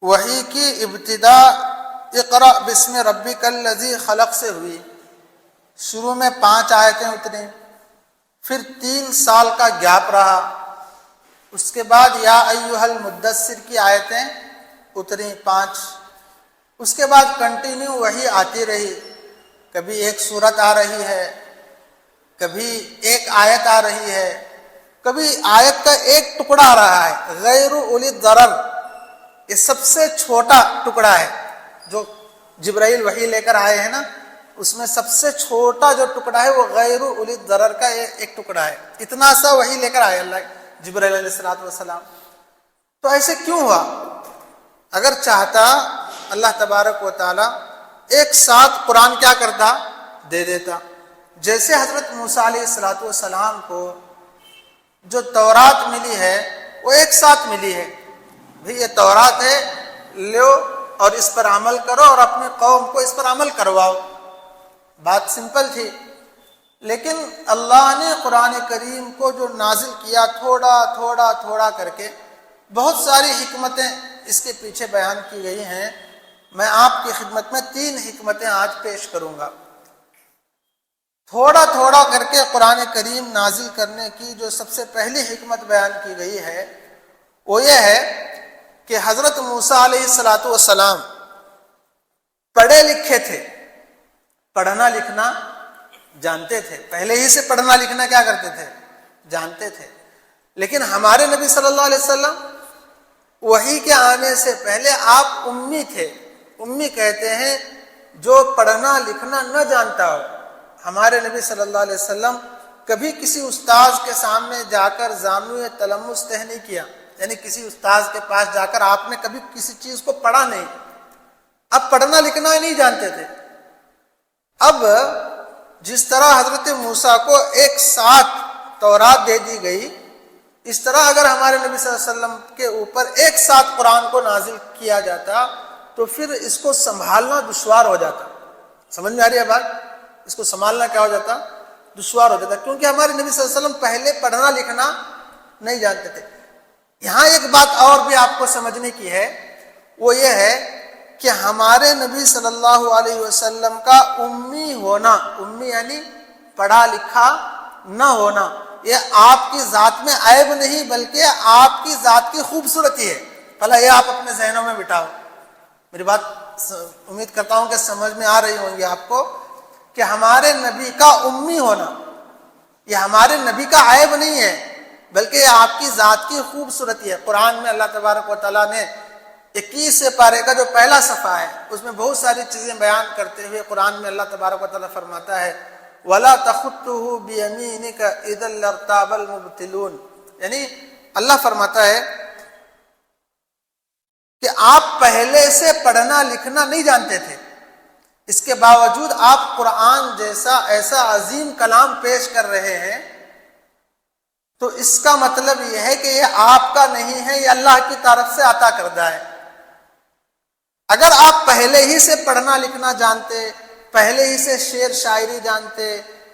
وحی کی ابتدا اقرأ بسم ربک الذی خلق سے ہوئی، شروع میں 5 آیتیں اتری، پھر 3 سال کا گیپ رہا، اس کے بعد یا ایھا المدثر کی آیتیں اتری 5، اس کے بعد کنٹینیو وحی آتی رہی، کبھی ایک سورت آ رہی ہے، کبھی ایک آیت آ رہی ہے، کبھی آیت کا ایک ٹکڑا آ رہا ہے، غیر اولی الضرر، یہ سب سے چھوٹا ٹکڑا ہے جو جبرائیل وحی لے کر آئے ہیں نا، اس میں سب سے چھوٹا جو ٹکڑا ہے وہ غیر اولی الضرر کا ایک ٹکڑا ہے، اتنا سا وحی لے کر آئے اللہ جبرائیل علیہ السلام۔ تو ایسے کیوں ہوا؟ اگر چاہتا اللہ تبارک و تعالی ایک ساتھ قرآن کیا کرتا، دے دیتا، جیسے حضرت موسیٰ علیہ السلام کو جو تورات ملی ہے وہ ایک ساتھ ملی ہے، بھئی یہ تورات ہے، لو اور اس پر عمل کرو اور اپنی قوم کو اس پر عمل کرواؤ، بات سمپل تھی۔ لیکن اللہ نے قرآن کریم کو جو نازل کیا تھوڑا تھوڑا تھوڑا کر کے، بہت ساری حکمتیں اس کے پیچھے بیان کی گئی ہیں، میں آپ کی خدمت میں 3 حکمتیں آج پیش کروں گا۔ تھوڑا تھوڑا کر کے قرآن کریم نازل کرنے کی جو سب سے پہلی حکمت بیان کی گئی ہے وہ یہ ہے کہ حضرت موسیٰ علیہ السلام پڑھے لکھے تھے، پڑھنا لکھنا جانتے تھے، پہلے ہی سے پڑھنا لکھنا کیا کرتے تھے، جانتے تھے۔ لیکن ہمارے نبی صلی اللہ علیہ وسلم وحی کے آنے سے پہلے آپ امی تھے۔ امی کہتے ہیں جو پڑھنا لکھنا نہ جانتا ہو۔ ہمارے نبی صلی اللہ علیہ وسلم کبھی کسی استاذ کے سامنے جا کر زانوئے تلمس طے نہیں کیا، یعنی کسی استاذ کے پاس جا کر آپ نے کبھی کسی چیز کو پڑھا نہیں، اب پڑھنا لکھنا ہی نہیں جانتے تھے۔ اب جس طرح حضرت موسیٰ کو ایک ساتھ تورات دے دی گئی، اس طرح اگر ہمارے نبی صلی اللہ علیہ وسلم کے اوپر ایک ساتھ قرآن کو نازل کیا جاتا تو پھر اس کو سنبھالنا دشوار ہو جاتا۔ سمجھ میں آ رہی ہے بات؟ اس کو سنبھالنا کیا ہو جاتا، دشوار ہو جاتا، کیونکہ ہمارے نبی صلی اللہ علیہ وسلم پہلے پڑھنا لکھنا نہیں جانتے تھے۔ یہاں ایک بات اور بھی آپ کو سمجھنے کی ہے، وہ یہ ہے کہ ہمارے نبی صلی اللہ علیہ وسلم کا امی ہونا، امی یعنی پڑھا لکھا نہ ہونا، یہ آپ کی ذات میں عیب نہیں بلکہ آپ کی ذات کی خوبصورتی ہے۔ پہلا یہ آپ اپنے ذہنوں میں بٹھاؤ، میری بات امید کرتا ہوں کہ سمجھ میں آ رہی ہوں گی آپ کو، کہ ہمارے نبی کا امی ہونا یہ ہمارے نبی کا عیب نہیں ہے بلکہ یہ آپ کی ذات کی خوبصورتی ہے۔ قرآن میں اللہ تبارک و تعالیٰ نے 21 پارے کا جو پہلا صفحہ ہے اس میں بہت ساری چیزیں بیان کرتے ہوئے قرآن میں اللہ تبارک و تعالیٰ فرماتا ہے وَلَا تَخُطُّهُ بِيَمِينِكَ إِذًا لَارْتَابَ الْمُبْطِلُونَ، یعنی اللہ فرماتا ہے کہ آپ پہلے سے پڑھنا لکھنا نہیں جانتے تھے، اس کے باوجود آپ قرآن جیسا ایسا عظیم کلام پیش کر رہے ہیں، تو اس کا مطلب یہ ہے کہ یہ آپ کا نہیں ہے، یہ اللہ کی طرف سے عطا کردہ ہے۔ اگر آپ پہلے ہی سے پڑھنا لکھنا جانتے، پہلے ہی سے شعر شاعری جانتے،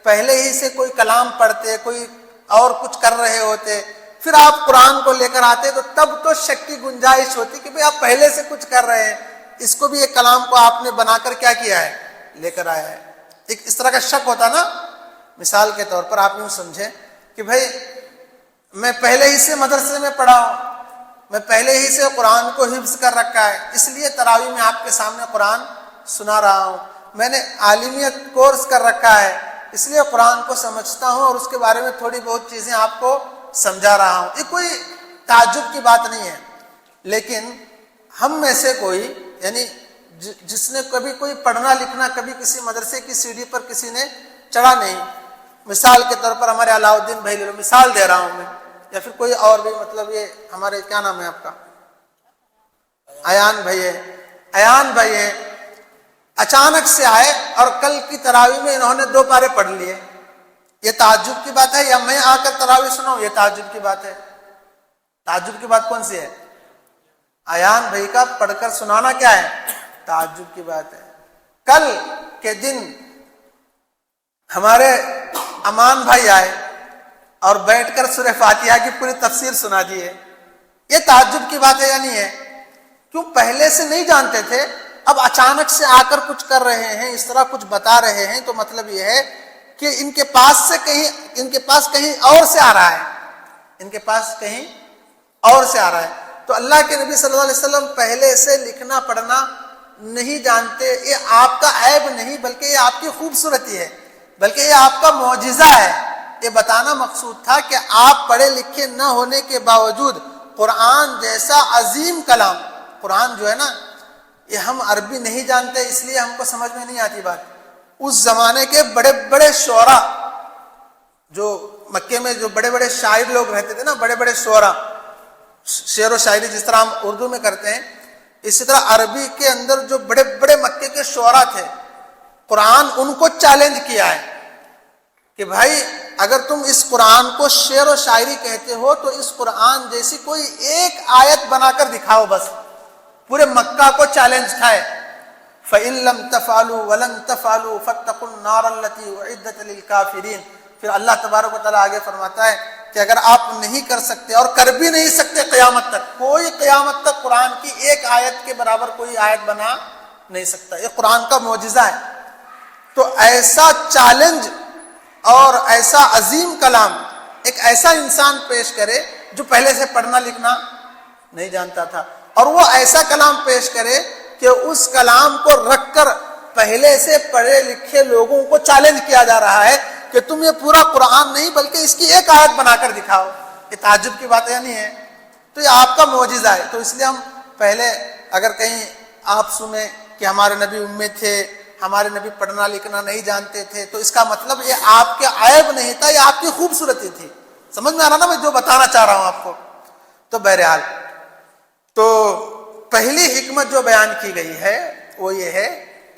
پہلے ہی سے کوئی کلام پڑھتے، کوئی اور کچھ کر رہے ہوتے، پھر آپ قرآن کو لے کر آتے تو تب تو شک کی گنجائش ہوتی کہ بھئی آپ پہلے سے کچھ کر رہے ہیں، اس کو بھی ایک کلام کو آپ نے بنا کر کیا کیا ہے، لے کر آیا ہے۔ ایک اس طرح کا شک ہوتا نا۔ مثال کے طور پر آپ یوں سمجھیں کہ بھئی میں پہلے ہی سے مدرسے میں پڑھا ہوں، میں پہلے ہی سے قرآن کو حفظ کر رکھا ہے، اس لیے تراویح میں آپ کے سامنے قرآن سنا رہا ہوں، میں نے عالمیت کورس کر رکھا ہے اس لیے قرآن کو سمجھتا ہوں اور اس کے بارے میں تھوڑی بہت چیزیں آپ کو سمجھا رہا ہوں، یہ کوئی تعجب کی بات نہیں ہے۔ لیکن ہم میں سے کوئی، یعنی جس نے کبھی کوئی پڑھنا لکھنا کبھی کسی مدرسے کی سیڑھی پر کسی نے چڑھا نہیں، مثال کے طور پر ہمارے علاؤ الدین بھائی لے لو، مثال دے رہا ہوں میں، یا پھر کوئی اور بھی، مطلب یہ ہمارے کیا نام ہے آپ کا، ایان بھائی ہے، ایان بھائی ہے، اچانک سے آئے اور کل کی تراویح میں انہوں نے 2 پارے پڑھ لیے، یہ تعجب کی بات ہے؟ یا میں آ کر تراویح سناؤں، یہ تعجب کی بات ہے؟ تعجب کی بات کون سی ہے؟ ایان بھائی کا پڑھ کر سنانا کیا ہے، تعجب کی بات ہے۔ کل کے دن ہمارے امان بھائی آئے اور بیٹھ کر سورہ فاتحہ کی پوری تفسیر سنا دیے، یہ تعجب کی بات ہے یا نہیں ہے؟ کیوں پہلے سے نہیں جانتے تھے، اب اچانک سے آ کر کچھ کر رہے ہیں، اس طرح کچھ بتا رہے ہیں، تو مطلب یہ ہے کہ ان کے پاس کہیں اور سے آ رہا ہے، ان کے پاس کہیں اور سے آ رہا ہے۔ تو اللہ کے نبی صلی اللہ علیہ وسلم پہلے سے لکھنا پڑھنا نہیں جانتے، یہ آپ کا عیب نہیں بلکہ یہ آپ کی خوبصورتی ہے، بلکہ یہ آپ کا معجزہ ہے۔ یہ بتانا مقصود تھا کہ آپ پڑھے لکھے نہ ہونے کے باوجود قرآن جیسا عظیم کلام، قرآن جو ہے نا، یہ ہم عربی نہیں جانتے اس لیے ہم کو سمجھ میں نہیں آتی بات۔ اس زمانے کے بڑے بڑے شعراء، جو مکے میں جو بڑے بڑے شاعر لوگ رہتے تھے نا، بڑے بڑے شعراء، شعر و شاعری جس طرح ہم اردو میں کرتے ہیں، اسی طرح عربی کے اندر جو بڑے بڑے مکے کے شعراء تھے، قرآن ان کو چیلنج کیا ہے کہ بھائی اگر تم اس قرآن کو شعر و شاعری کہتے ہو تو اس قرآن جیسی کوئی ایک آیت بنا کر دکھاؤ بس۔ پورے مکہ کو چیلنج تھا۔ فَإِن لَمْ تَفْعَلُوا وَلَن تَفْعَلُوا فَاتَّقُوا النَّارَ الَّتِي أُعِدَّتْ لِلْكَافِرِينَ۔ پھر اللہ تبارک و تعالیٰ آگے فرماتا ہے کہ اگر آپ نہیں کر سکتے اور کر بھی نہیں سکتے قیامت تک، کوئی قیامت تک قرآن کی ایک آیت کے برابر کوئی آیت بنا نہیں سکتا، یہ قرآن کا معجزہ ہے۔ تو ایسا چیلنج اور ایسا عظیم کلام ایک ایسا انسان پیش کرے جو پہلے سے پڑھنا لکھنا نہیں جانتا تھا، اور وہ ایسا کلام پیش کرے کہ اس کلام کو رکھ کر پہلے سے پڑھے لکھے لوگوں کو چیلنج کیا جا رہا ہے کہ تم یہ پورا قرآن نہیں بلکہ اس کی ایک آیت بنا کر دکھاؤ۔ یہ تعجب کی بات نہیں ہے، تو یہ آپ کا معجزہ ہے۔ تو اس لیے ہم پہلے اگر کہیں آپ سنیں کہ ہمارے نبی امی تھے، ہمارے نبی پڑھنا لکھنا نہیں جانتے تھے، تو اس کا مطلب یہ آپ کے عیب نہیں تھا، یہ آپ کی خوبصورتی تھی۔ سمجھ میں آ رہا نا میں جو بتانا چاہ رہا ہوں آپ کو؟ تو بہرحال تو پہلی حکمت جو بیان کی گئی ہے وہ یہ ہے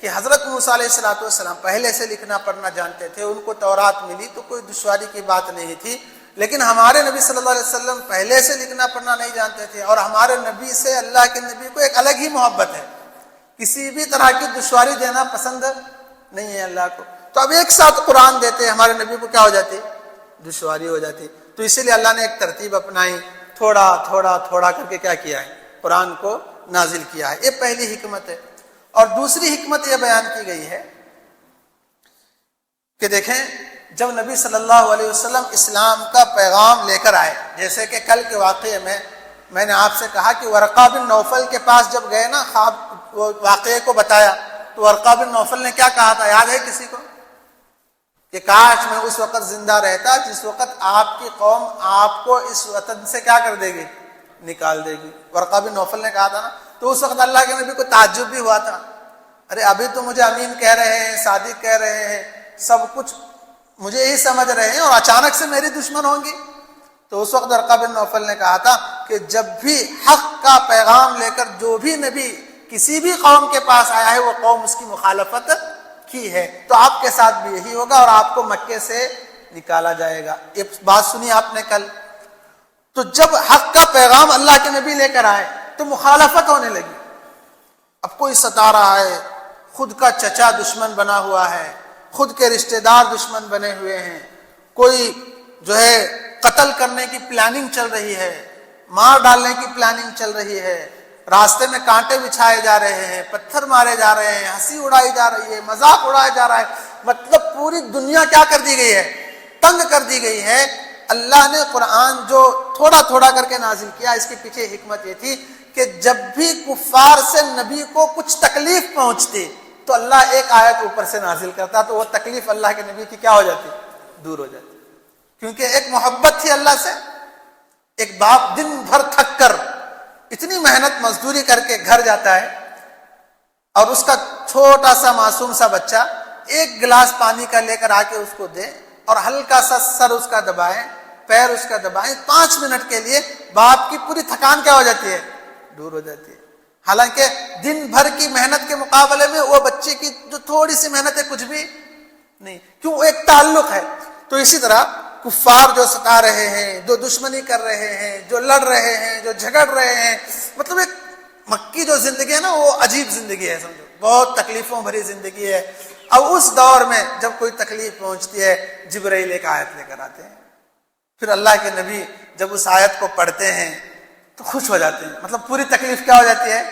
کہ حضرت موسیٰ علیہ السلام پہلے سے لکھنا پڑھنا جانتے تھے، ان کو تورات ملی تو کوئی دشواری کی بات نہیں تھی، لیکن ہمارے نبی صلی اللہ علیہ وسلم پہلے سے لکھنا پڑھنا نہیں جانتے تھے، اور ہمارے نبی سے اللہ کے نبی کو ایک الگ ہی محبت ہے، کسی بھی طرح کی دشواری دینا پسند نہیں ہے اللہ کو۔ تو اب ایک ساتھ قرآن دیتے ہمارے نبی کو کیا ہو جاتی؟ دشواری ہو جاتی۔ تو اسی لیے اللہ نے ایک ترتیب اپنائی، تھوڑا تھوڑا تھوڑا کر کے کیا کیا ہے؟ قرآن کو نازل کیا ہے۔ یہ پہلی حکمت ہے۔ اور دوسری حکمت یہ بیان کی گئی ہے کہ دیکھیں جب نبی صلی اللہ علیہ وسلم اسلام کا پیغام لے کر آئے، جیسے کہ کل کے واقعے میں نے آپ سے کہا کہ ورقہ بن نوفل کے پاس جب گئے نا، خواب واقعے کو بتایا، تو ورقہ بن نوفل نے کیا کہا تھا یاد ہے کسی کو؟ کہ کاش میں اس وقت زندہ رہتا جس وقت آپ کی قوم آپ کو اس وطن سے کیا کر دے گی؟ نکال دے گی۔ ورقہ بن نوفل نے کہا تھا نا، تو اس وقت اللہ کے نبی کو تعجب بھی ہوا تھا، ارے ابھی تو مجھے امین کہہ رہے ہیں، صادق کہہ رہے ہیں، سب کچھ مجھے یہی سمجھ رہے ہیں، اور اچانک سے میری دشمن ہوں گی۔ تو اس وقت ورقہ بن نوفل نے کہا تھا کہ جب بھی حق کا پیغام لے کر جو بھی نبی کسی بھی قوم کے پاس آیا ہے وہ قوم اس کی مخالفت کی ہے، تو آپ کے ساتھ بھی یہی ہوگا اور آپ کو مکے سے نکالا جائے گا۔ یہ بات سنی آپ نے کل۔ تو جب حق کا پیغام اللہ کے نبی لے کر آئے تو مخالفت ہونے لگی۔ اب کوئی ستا رہا ہے، خود کا چچا دشمن بنا ہوا ہے، خود کے رشتہ دار دشمن بنے ہوئے ہیں، کوئی جو ہے قتل کرنے کی پلاننگ چل رہی ہے، مار ڈالنے کی پلاننگ چل رہی ہے، راستے میں کانٹے بچھائے جا رہے ہیں، پتھر مارے جا رہے ہیں، ہنسی اڑائی جا رہی ہے، مذاق اڑایا جا رہا ہے، مطلب پوری دنیا کیا کر دی گئی ہے؟ تنگ کر دی گئی ہے۔ اللہ نے قرآن جو تھوڑا تھوڑا کر کے نازل کیا، اس کے پیچھے حکمت یہ تھی کہ جب بھی کفار سے نبی کو کچھ تکلیف پہنچتی تو اللہ ایک آیت اوپر سے نازل کرتا، تو وہ تکلیف اللہ کے نبی کی کیا ہو جاتی؟ دور ہو جاتی۔ کیونکہ ایک محبت تھی اللہ سے۔ ایک باپ دن بھر تھک کر اتنی محنت مزدوری کر کے گھر جاتا ہے، اور اس کا چھوٹا سا معصوم سا بچہ ایک گلاس پانی کا لے کر آ کے اس کو دے، اور ہلکا سا سر اس کا دبائیں، پیر اس کا دبائیں، 5 منٹ کے لیے باپ کی پوری تھکان کیا ہو جاتی ہے؟ دور ہو جاتی ہے۔ حالانکہ دن بھر کی محنت کے مقابلے میں وہ بچے کی جو تھوڑی سی محنت ہے کچھ بھی نہیں، کیوں؟ ایک تعلق ہے۔ تو اسی طرح کفار جو ستا رہے ہیں، جو دشمنی کر رہے ہیں، جو لڑ رہے ہیں، جو جھگڑ رہے ہیں، مطلب ایک مکی جو زندگی ہے نا وہ عجیب زندگی ہے، سمجھو بہت تکلیفوں بھری زندگی ہے۔ اب اس دور میں جب کوئی تکلیف پہنچتی ہے، جبرائیل ایک آیت لے کر آتے ہیں، پھر اللہ کے نبی جب اس آیت کو پڑھتے ہیں تو خوش ہو جاتے ہیں، مطلب پوری تکلیف کیا ہو جاتی ہے؟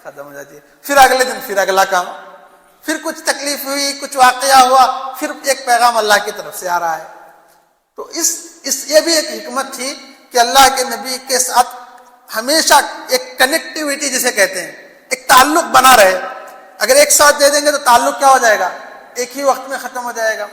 ختم ہو جاتی ہے. پھر اگلے دن پھر اگلا کام, پھر کچھ تکلیف ہوئی, کچھ واقعہ ہوا, پھر ایک پیغام اللہ کی طرف سے آ رہا ہے. تو یہ بھی ایک حکمت تھی کہ اللہ کے نبی کے ساتھ ہمیشہ ایک کنیکٹیوٹی جسے کہتے ہیں, ایک تعلق بنا رہے. اگر ایک ساتھ دے دیں گے تو تعلق کیا ہو جائے گا, ایک ہی وقت میں ختم ہو جائے گا.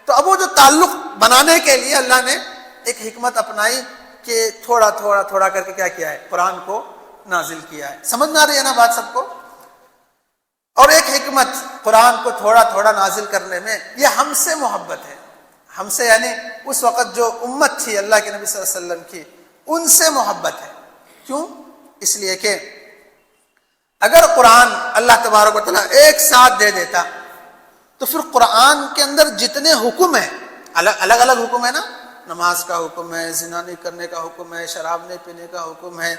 تو اب وہ جو تعلق بنانے کے لیے اللہ نے ایک حکمت اپنائی کہ تھوڑا تھوڑا تھوڑا کر کے کیا کیا ہے, قرآن کو نازل کیا ہے. سمجھ میں آ رہی ہے نا بات سب کو؟ اور ایک حکمت قرآن کو تھوڑا تھوڑا نازل کرنے میں, یہ ہم سے محبت ہے. ہم سے یعنی اس وقت جو امت تھی اللہ کے نبی صلی اللہ علیہ وسلم کی, ان سے محبت ہے. کیوں؟ اس لیے کہ اگر قرآن اللہ تبارک و تعالیٰ ایک ساتھ دے دیتا تو پھر قرآن کے اندر جتنے حکم ہیں, الگ الگ حکم ہے نا, نماز کا حکم ہے, زنا نہیں کرنے کا حکم ہے, شراب نہیں پینے کا حکم ہے,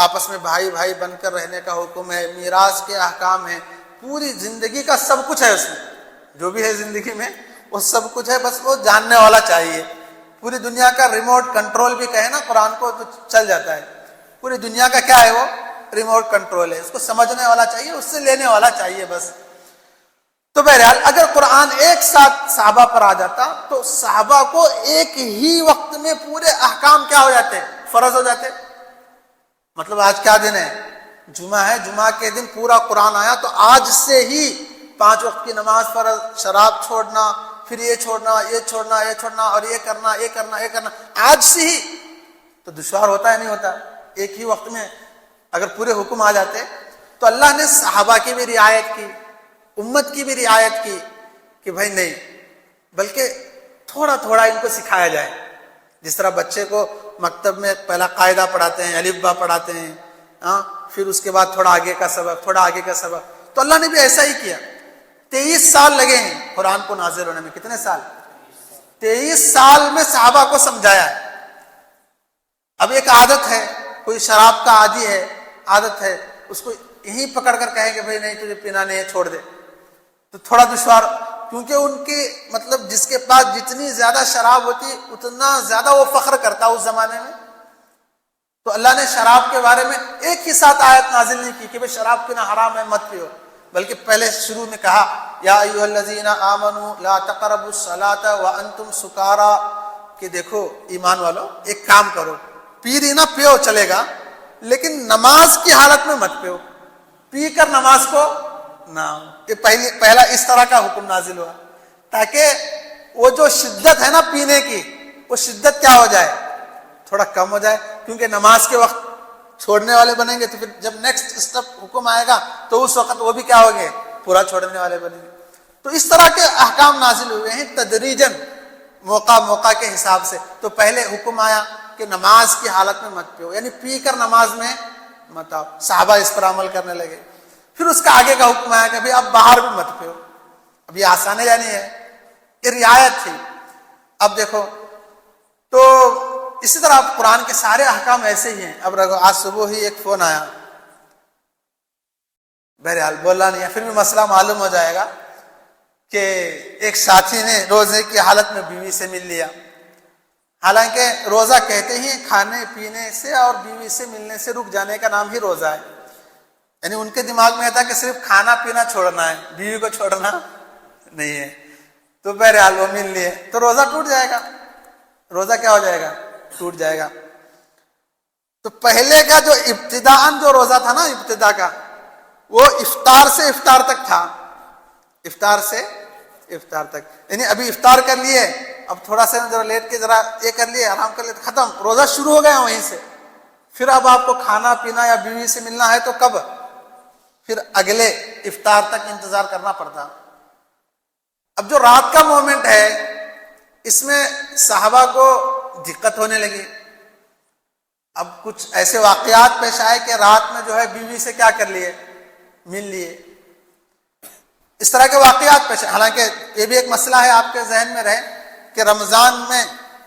آپس میں بھائی بھائی بن کر رہنے کا حکم ہے, میراث کے احکام ہیں, پوری زندگی کا سب کچھ ہے اس میں. جو بھی ہے زندگی میں وہ سب کچھ ہے, بس وہ جاننے والا چاہیے. پوری دنیا کا ریموٹ کنٹرول بھی کہے نا قرآن کو تو چل جاتا ہے. پوری دنیا کا کیا ہے, وہ ریموٹ کنٹرول ہے. اس کو سمجھنے والا چاہیے, اس سے لینے والا چاہیے بس. تو بہرحال اگر قرآن ایک ساتھ صحابہ پر آ جاتا تو صحابہ کو ایک ہی وقت میں پورے احکام کیا ہو جاتے, فرض ہو جاتے. مطلب آج کیا دن ہے, جمعہ ہے, جمعہ کے دن پورا قرآن آیا تو آج سے ہی 5 وقت کی نماز فرض, شراب چھوڑنا, پھر یہ چھوڑنا, یہ چھوڑنا, یہ چھوڑنا, اور یہ کرنا, یہ کرنا, یہ کرنا, آج سے ہی. تو دشوار ہوتا ہے نہیں ہوتا؟ ایک ہی وقت میں اگر پورے حکم آ جاتے تو اللہ نے صحابہ کی بھی رعایت کی, امت کی بھی رعایت کی کہ بھائی نہیں, بلکہ تھوڑا تھوڑا ان کو سکھایا جائے. جس طرح بچے کو مکتب میں پہلا قاعدہ پڑھاتے ہیں, الف با پڑھاتے ہیں, پھر اس کے بعد تھوڑا آگے کا سبق, تھوڑا آگے کا سبق. تو اللہ نے بھی ایسا ہی کیا. 23 سال لگے ہیں قرآن کو نازل ہونے میں. کتنے سال؟ 23 سال میں صحابہ کو سمجھایا ہے. اب ایک عادت ہے, کوئی شراب کا عادی ہے, عادت ہے, اس کو یہیں پکڑ کر کہیں کہ بھائی نہیں تجھے پینا نہیں ہے, چھوڑ دے, تو تھوڑا دشوار. کیونکہ ان کی مطلب جس کے پاس جتنی زیادہ شراب ہوتی اتنا زیادہ وہ فخر کرتا اس زمانے میں. تو اللہ نے شراب کے بارے میں ایک ہی ساتھ آیت نازل نہیں کی کہ بھائی شراب پینا حرام ہے, مت پیو, بلکہ پہلے شروع میں کہا یا ایھا الذین آمنوا لا تقربوا الصلاۃ وانتم سکارا, کہ دیکھو ایمان والو ایک کام کرو, پی رہی نہ پیو چلے گا, لیکن نماز کی حالت میں مت پیو, پی کر نماز کو نہ. یہ پہلا اس طرح کا حکم نازل ہوا تاکہ وہ جو شدت ہے نا پینے کی, وہ شدت کیا ہو جائے, تھوڑا کم ہو جائے. کیونکہ نماز کے وقت چھوڑنے والے بنیں گے تو پھر جب نیکسٹ اسٹیپ حکم آئے گا تو اس وقت وہ بھی کیا ہو گے, پورا چھوڑنے والے بنیں گے. تو اس طرح کے احکام نازل ہوئے ہیں تدریجاً, موقع موقع کے حساب سے. تو پہلے حکم آیا کہ نماز کی حالت میں مت پیو, یعنی پی کر نماز میں مت آؤ. صحابہ اس پر عمل کرنے لگے. پھر اس کا آگے کا حکم آیا کہ بھائی اب باہر بھی مت پیو. اب یہ آسان ہے یا نہیں ہے, یہ رعایت تھی. اب دیکھو تو اسی طرح قرآن کے سارے احکام ایسے ہی ہیں. اب آج صبح ہی ایک فون آیا, بہرحال بولا نہیں ہے, پھر بھی مسئلہ معلوم ہو جائے گا کہ ایک ساتھی نے روزے کی حالت میں بیوی سے مل لیا. حالانکہ روزہ کہتے ہی کھانے پینے سے اور بیوی سے ملنے سے رک جانے کا نام ہی روزہ ہے. یعنی ان کے دماغ میں تھا کہ صرف کھانا پینا چھوڑنا ہے, بیوی کو چھوڑنا نہیں ہے. تو بہرحال وہ مل لیے تو روزہ ٹوٹ جائے گا. روزہ کیا ہو جائے گا, ٹوٹ جائے گا. تو پہلے کا جو ابتداءً جو روزہ تھا نا, ابتدا کا, وہ افطار سے افطار تک تھا. افطار سے افطار تک, یعنی ابھی افطار کر لیے, اب تھوڑا سا ذرا لیٹ کے ذرا یہ کر لیے, آرام کر لیے, ختم, روزہ شروع ہو گیا وہیں سے. پھر اب آپ کو کھانا پینا یا بیوی سے ملنا ہے تو کب, پھر اگلے افطار تک انتظار کرنا پڑتا. اب جو رات کا مومنٹ ہے اس میں صحابہ کو دقت ہونے لگی. اب کچھ ایسے واقعات پیش آئے کہ رات میں جو ہے بیوی سے کیا کر لیے, مل لیے. اس طرح کے واقعات پیش. حالانکہ یہ بھی ایک مسئلہ ہے آپ کے ذہن میں رہے کہ رمضان میں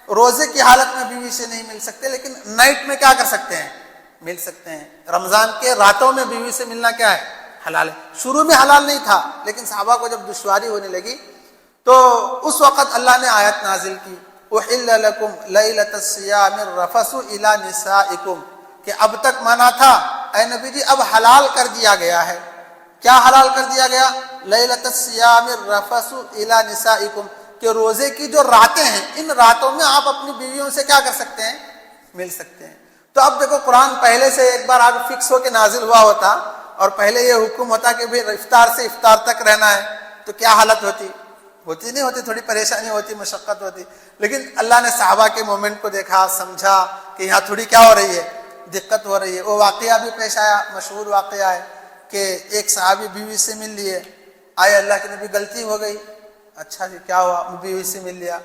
روزے کی حالت میں بیوی سے نہیں مل سکتے, لیکن نائٹ میں کیا کر سکتے ہیں, مل سکتے ہیں. رمضان کے راتوں میں بیوی سے ملنا کیا ہے, حلال ہے. شروع میں حلال نہیں تھا, لیکن صحابہ کو جب دشواری ہونے لگی تو اس وقت اللہ نے آیت نازل کی احل لکم لیلۃ الصیام الرفث الی نسائکم, کہ اب تک منع تھا اے نبی جی اب حلال کر دیا گیا ہے. کیا حلال کر دیا گیا؟ لیلۃ الصیام الرفث الی نسائکم، کہ روزے کی جو راتیں ہیں ان راتوں میں آپ اپنی بیویوں سے کیا کر سکتے ہیں؟ مل سکتے ہیں. تو اب دیکھو قرآن پہلے سے ایک بار آگے فکس ہو کے نازل ہوا ہوتا اور پہلے یہ حکم ہوتا کہ بھئی افطار سے افطار تک رہنا ہے تو کیا حالت ہوتی نہیں ہوتی، تھوڑی پریشانی ہوتی، مشقت ہوتی. لیکن اللہ نے صحابہ کے مومنٹ کو دیکھا، سمجھا کہ یہاں تھوڑی کیا ہو رہی ہے، دقت ہو رہی ہے. وہ واقعہ بھی پیش آیا، مشہور واقعہ ہے کہ ایک صحابی بیوی سے مل لیے، آئے اللہ کے نبی غلطی ہو گئی. اچھا جی کیا ہوا؟ بیوی سے مل لیا،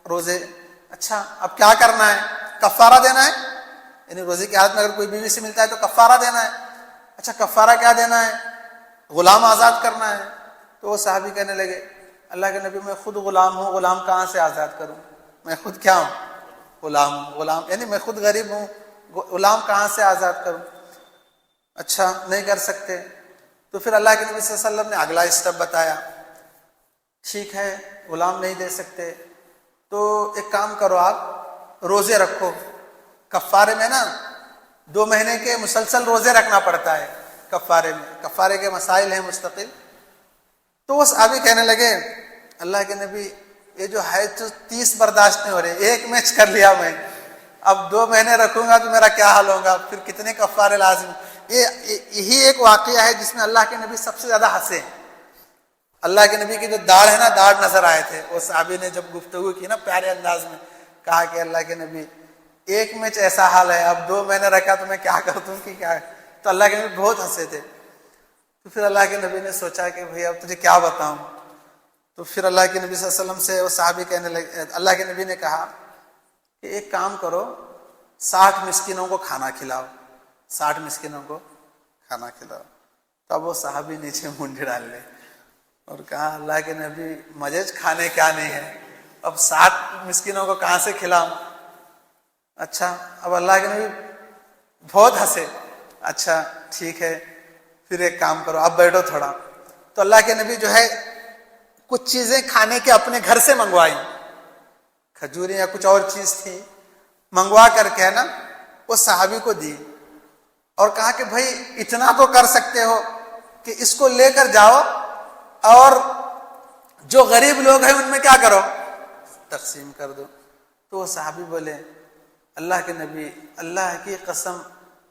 روزے. اچھا اب کیا کرنا ہے؟ کفارہ دینا ہے، یعنی روزے کی حالت میں اگر کوئی بیوی سے ملتا ہے تو کفارہ دینا ہے. اچھا کفارہ کیا دینا ہے؟ غلام آزاد کرنا ہے. تو وہ صحابی کہنے لگے اللہ کے نبی میں خود غلام ہوں، غلام کہاں سے آزاد کروں؟ میں خود کیا ہوں؟ غلام ہوں. غلام یعنی میں خود غریب ہوں، غلام کہاں سے آزاد کروں؟ اچھا نہیں کر سکتے. تو پھر اللہ کے نبی صلی اللہ علیہ وسلم نے اگلا اسٹیپ بتایا، ٹھیک ہے غلام نہیں دے سکتے تو ایک کام کرو، آپ روزے رکھو. کفارے میں نا 2 مہینے کے مسلسل روزے رکھنا پڑتا ہے کفارے میں، کفارے کے مسائل ہیں مستقل. تو وہ صحابی کہنے لگے اللہ کے نبی یہ جو ہے تو 30 برداشت نہیں ہو رہے، ایک میچ کر لیا میں، اب 2 مہینے رکھوں گا تو میرا کیا حال ہوگا، پھر کتنے کفارے لازم. یہی ایک واقعہ ہے جس میں اللہ کے نبی سب سے زیادہ ہنسے. اللہ کے نبی کی جو داڑھ ہے نا، داڑھ نظر آئے تھے. وہ صحابی نے جب گفتگو کی نا پیارے انداز میں، کہا کہ اللہ کے نبی ایک میچ ایسا حال ہے، اب 2 مہینے رکھا تو میں کیا کروں کہ کیا ہے. تو اللہ کے نبی بہت ہنسے تھے. تو پھر اللہ کے نبی نے سوچا کہ بھئی اب تجھے کیا بتاؤں. تو پھر اللہ کے نبی صلی اللہ علیہ وسلم سے وہ صحابی کہنے لگے، اللہ کے نبی نے کہا کہ ایک کام کرو، 60 مسکینوں کو کھانا کھلاؤ، 60 مسکینوں کو کھانا کھلاؤ. تب وہ صحابی نیچے منڈی ڈال لے اور کہا اللہ کے نبی مجھے کھانے کیا نہیں ہے، اب 60 مسکینوں کو کہاں سے کھلاؤں. اچھا اب اللہ کے نبی بہت ہنسے. اچھا ٹھیک ہے پھر ایک کام کرو، اب بیٹھو تھوڑا. تو اللہ کے نبی جو ہے کچھ چیزیں کھانے کے اپنے گھر سے منگوائی، کھجوریں یا کچھ اور چیز تھی، منگوا کر کے ہے نا وہ صحابی کو دی اور کہا کہ بھائی اتنا تو کر سکتے ہو کہ اس کو لے کر جاؤ اور جو غریب لوگ ہیں ان میں کیا کرو، تقسیم کر دو. تو وہ صحابی بولے اللہ کے نبی اللہ کی قسم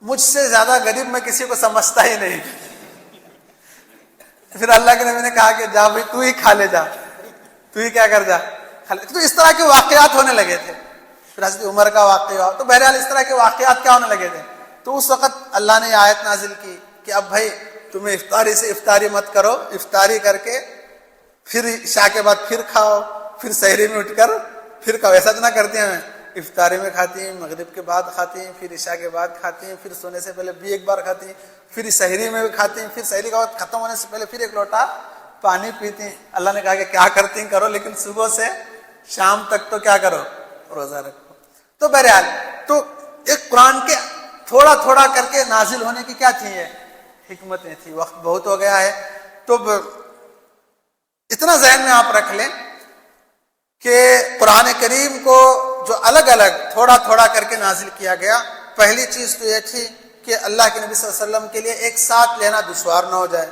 مجھ سے زیادہ غریب میں کسی کو سمجھتا ہی نہیں. پھر اللہ کے نبی نے کہا کہ جا بھائی تو ہی کھا لے، جا تو ہی کیا کر جا کھا لے. تو اس طرح کے واقعات ہونے لگے تھے. پھر حضرت عمر کا واقعہ ہوا. تو بہرحال اس طرح کے واقعات کیا ہونے لگے تھے. تو اس وقت اللہ نے آیت نازل کی کہ اب بھائی تمہیں افطاری سے افطاری مت کرو، افطاری کر کے پھر عشاء کے بعد پھر کھاؤ، پھر سحری میں اٹھ کر پھر کھاؤ. ایسا تو نہ کرتے ہیں افطاری میں کھاتی ہیں، مغرب کے بعد کھاتی ہیں، پھر عشاء کے بعد کھاتی ہیں، پھر سونے سے پہلے بھی ایک بار کھاتی ہیں، پھر سحری میں بھی کھاتی ہیں، پھر سحری کا وقت ختم ہونے سے پہلے پھر ایک لوٹا پانی پیتی ہیں. اللہ نے کہا کہ کیا کرتی ہیں کرو، لیکن صبح سے شام تک تو کیا کرو، روزہ رکھو. تو بہرحال تو ایک قرآن کے تھوڑا تھوڑا کر کے نازل ہونے کی کیا تھی، حکمتیں تھی. وقت بہت ہو گیا ہے تو اتنا ذہن میں آپ رکھ لیں کہ قرآن کریم کو جو الگ الگ تھوڑا تھوڑا کر کے نازل کیا گیا، پہلی چیز تو یہ تھی کہ اللہ کے نبی صلی اللہ علیہ وسلم کے لیے ایک ساتھ لینا دشوار نہ ہو جائے.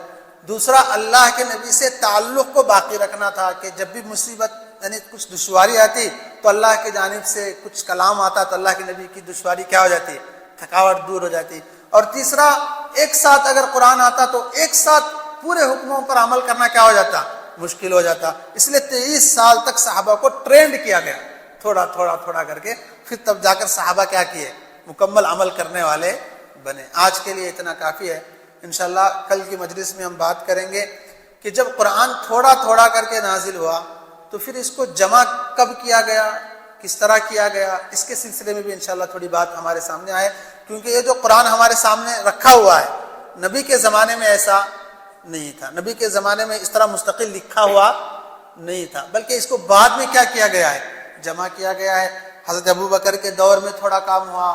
دوسرا اللہ کے نبی سے تعلق کو باقی رکھنا تھا کہ جب بھی مصیبت یعنی کچھ دشواری آتی تو اللہ کی جانب سے کچھ کلام آتا تو اللہ کے نبی کی دشواری کیا ہو جاتی، تھکاوٹ دور ہو جاتی. اور تیسرا ایک ساتھ اگر قرآن آتا تو ایک ساتھ پورے حکموں پر عمل کرنا کیا ہو جاتا، مشکل ہو جاتا. اس لیے 23 سال تک صحابہ کو ٹرینڈ کیا گیا تھوڑا تھوڑا تھوڑا کر کے، پھر تب جا کر صحابہ کیا کیے، مکمل عمل کرنے والے بنے. آج کے لیے اتنا کافی ہے. انشاءاللہ کل کی مجلس میں ہم بات کریں گے کہ جب قرآن تھوڑا تھوڑا کر کے نازل ہوا تو پھر اس کو جمع کب کیا گیا، کس طرح کیا گیا، اس کے سلسلے میں بھی انشاءاللہ تھوڑی بات ہمارے سامنے آئے. کیونکہ یہ جو قرآن ہمارے سامنے رکھا ہوا ہے نبی کے زمانے میں ایسا نہیں تھا، نبی کے زمانے میں اس طرح مستقل لکھا ہوا نہیں تھا، بلکہ اس کو بعد میں کیا کیا گیا ہے، جمع کیا گیا ہے. حضرت ابو بکر کے دور میں تھوڑا کام ہوا،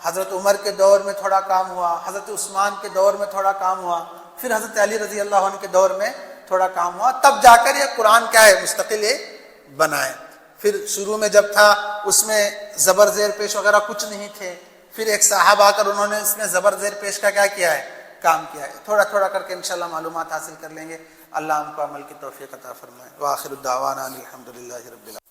حضرت عمر کے دور میں تھوڑا کام ہوا، حضرت عثمان کے دور میں تھوڑا کام ہوا، پھر حضرت علی رضی اللہ عنہ کے دور میں تھوڑا کام ہوا، تب جا کر یہ قرآن کیا ہے، مستقل یہ بنا ہے. پھر شروع میں جب تھا اس میں زبر زیر پیش وغیرہ کچھ نہیں تھے. پھر ایک صاحب آ کر انہوں نے اس میں زبر زیر پیش کا کیا کیا ہے، کام کیا ہے. تھوڑا تھوڑا کر کے انشاءاللہ معلومات حاصل کر لیں گے. اللہ ہم کو عمل کی توفیق عطا فرمائے. وآخر الدعوانا الحمدللہ رب العالمین.